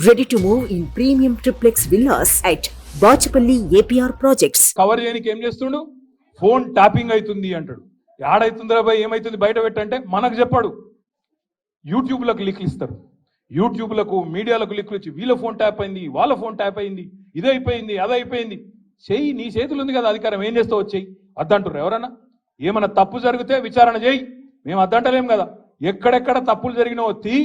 Ready to move in premium triplex villas at Bachapalli APR projects. Cover చేయడానికి ఏం చేస్తుండు? Phone tapping అవుతుంది అంటాడు. యాడైతుందిరా భయ్, ఏమైతుంది బయట పెట్టంటే మనకు చెప్పాడు. యూట్యూబ్లకు లింకులు ఇస్తారు, యూట్యూబ్లకు మీడియాలకు లింకులు ఇచ్చి వీళ్ళ ఫోన్ ట్యాప్ అయింది, వాళ్ళ ఫోన్ ట్యాప్ అయింది, ఇదైపోయింది, అదైపోయింది. చెయ్యి, నీ చేతులు ఉంది కదా అధికారం, ఏం చేస్తావు వచ్చేయి. అద్దంటారు ఎవరన్నా? ఏమన్నా తప్పు జరిగితే విచారణ చేయి, మేము అద్దంటలేం కదా. ఎక్కడెక్కడ తప్పులు జరిగినో తీ,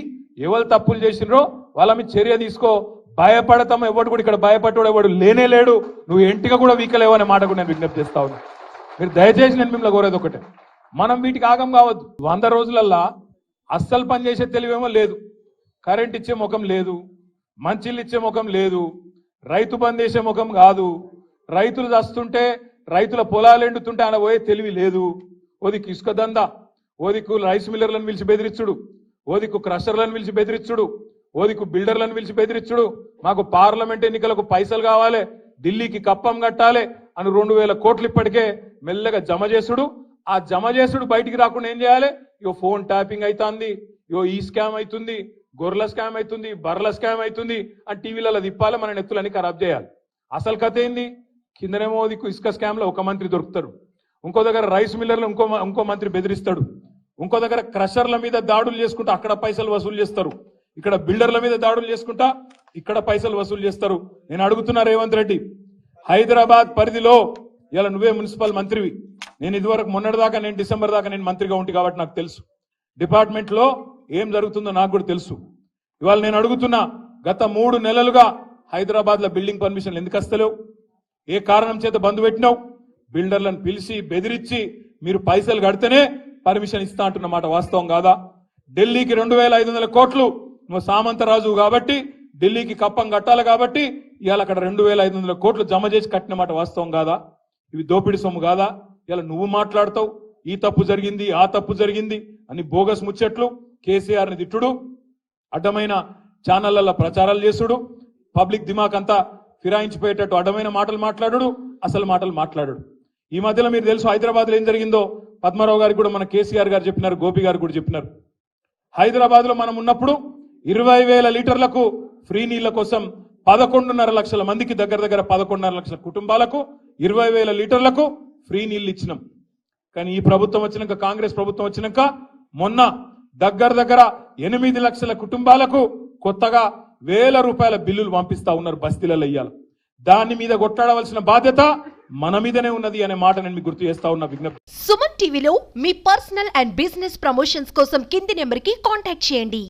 ఎవరు తప్పులు చేసినరో వాళ్ళ మీద చర్య తీసుకో. భయపడతాం, ఎవడు కూడా ఇక్కడ భయపడ్డాడు ఎవడు లేనే లేడు. నువ్వు ఎంటిగా కూడా వీకలేవు అనే మాట కూడా నేను విజ్ఞప్తి చేస్తా ఉన్నా. మీరు దయచేసి నేను మిమ్మల్ని కోరేది ఒకటే, మనం వీటికి ఆగం కావద్దు. 100 రోజులల్లా అస్సలు పనిచేసే తెలివేమో లేదు, కరెంట్ ఇచ్చే ముఖం లేదు, మంచిళ్ళు ఇచ్చే ముఖం లేదు, రైతు బంద్ చేసే ముఖం కాదు, రైతులు దస్తుంటే రైతుల పొలాలు ఎండుతుంటే ఆయన పోయే తెలివి లేదు. ఓదికు ఇసుక దందా, ఓదికు రైస్ మిల్లర్లను పిలిచి బెదిరించుడు, ఓదికు క్రషర్లను పిలిచి బెదిరించుడు, ఓదికు బిల్డర్లను పిలిచి బెదిరించుడు. మాకు పార్లమెంట్ ఎన్నికలకు పైసలు కావాలి, ఢిల్లీకి కప్పం కట్టాలి అని 2000 కోట్లు ఇప్పటికే మెల్లగా జమ చేసుడు. ఆ జమ చేసుడు బయటికి రాకుండా ఏం చేయాలి? ఇగో ఫోన్ ట్యాపింగ్ అవుతుంది, ఇగో ఈ స్కామ్ అవుతుంది, గొర్రెల స్కామ్ అవుతుంది, బర్రెల స్కామ్ అవుతుంది అని టీవీలలో తిప్పాలి, మన నెత్తులని ఖరాబ్ చేయాలి. అసలు కథ ఏంది? కిందనేమో దిక్కు ఇసుక స్కామ్ లో ఒక మంత్రి దొరుకుతాడు, ఇంకో దగ్గర రైస్ మిల్లర్లు ఇంకో మంత్రి బెదిరిస్తాడు, ఇంకో దగ్గర క్రషర్ల మీద దాడులు చేసుకుంటా అక్కడ పైసలు వసూలు చేస్తారు, ఇక్కడ బిల్డర్ల మీద దాడులు చేసుకుంటా ఇక్కడ పైసలు వసూలు చేస్తారు. నేను అడుగుతున్నా రేవంత్ రెడ్డి, హైదరాబాద్ పరిధిలో ఇలా నువ్వే మున్సిపల్ మంత్రివి, నేను ఇదివరకు మొన్నటిదాకా నేను డిసెంబర్ దాకా నేను మంత్రిగా ఉంటి కాబట్టి నాకు తెలుసు డిపార్ట్మెంట్ లో ఏం జరుగుతుందో నాకు కూడా తెలుసు. ఇవాళ నేను అడుగుతున్నా, గత 3 నెలలుగా హైదరాబాద్ లో బిల్డింగ్ పర్మిషన్లు ఎందుకు వస్తలేవు? ఏ కారణం చేత బంద్ పెట్టినావు? బిల్డర్లను పిలిచి బెదిరించి మీరు పైసలు కడితేనే పర్మిషన్ ఇస్తా అంటున్నమాట వాస్తవం కాదా? ఢిల్లీకి 2500 కోట్లు నువ్వు సామంతరాజు కాబట్టి ఢిల్లీకి కప్పం కట్టాలి కాబట్టి ఇవాళ అక్కడ 2500 కోట్లు జమ చేసి కట్టిన మాట వాస్తవం కాదా? ఇవి దోపిడి సొమ్ము కాదా? ఇలా నువ్వు మాట్లాడతావు ఈ తప్పు జరిగింది, ఆ తప్పు జరిగింది అని బోగస్ ముచ్చట్లు, కేసీఆర్ని తిట్టుడు, అడ్డమైన ఛానళ్లలో ప్రచారాలు చేసుడు, పబ్లిక్ దిమాక్ అంతా ఫిరాయించిపోయేటట్టు అడ్డమైన మాటలు మాట్లాడు, అసలు మాటలు మాట్లాడు. ఈ మధ్యలో మీరు తెలుసు హైదరాబాద్లో ఏం జరిగిందో పద్మారావు గారికి కూడా మన కేసీఆర్ గారు చెప్పినారు, గోపి గారు కూడా చెప్పినారు. హైదరాబాద్ లో మనం ఉన్నప్పుడు 20,000 లీటర్లకు ఫ్రీ నీళ్ల కోసం 11.5 లక్షల మందికి దగ్గర 11.5 లక్షల కుటుంబాలకు 20,000 లీటర్లకు ఫ్రీ నీళ్లు ఇచ్చినాం. కానీ ఈ ప్రభుత్వం వచ్చినాక, కాంగ్రెస్ ప్రభుత్వం వచ్చినాక మొన్న దగ్గర 8 లక్షల కుటుంబాలకు కొత్తగా 1,000 రూపాయల బిల్లులు పంపిస్తా ఉన్నారు బస్తీలలో ఇయ్యాలి. దాని మీద కొట్లాడవలసిన బాధ్యత మన మీదనే ఉన్నది అనే మాట నేను మీకు గుర్తు చేస్తా ఉన్నా. విజ్ఞప్తి. సుమన్ టీవీలో మీ పర్సనల్ అండ్ బిజినెస్ ప్రమోషన్స్ కోసం కింది నెంబర్ కి కాంటాక్ట్ చేయండి.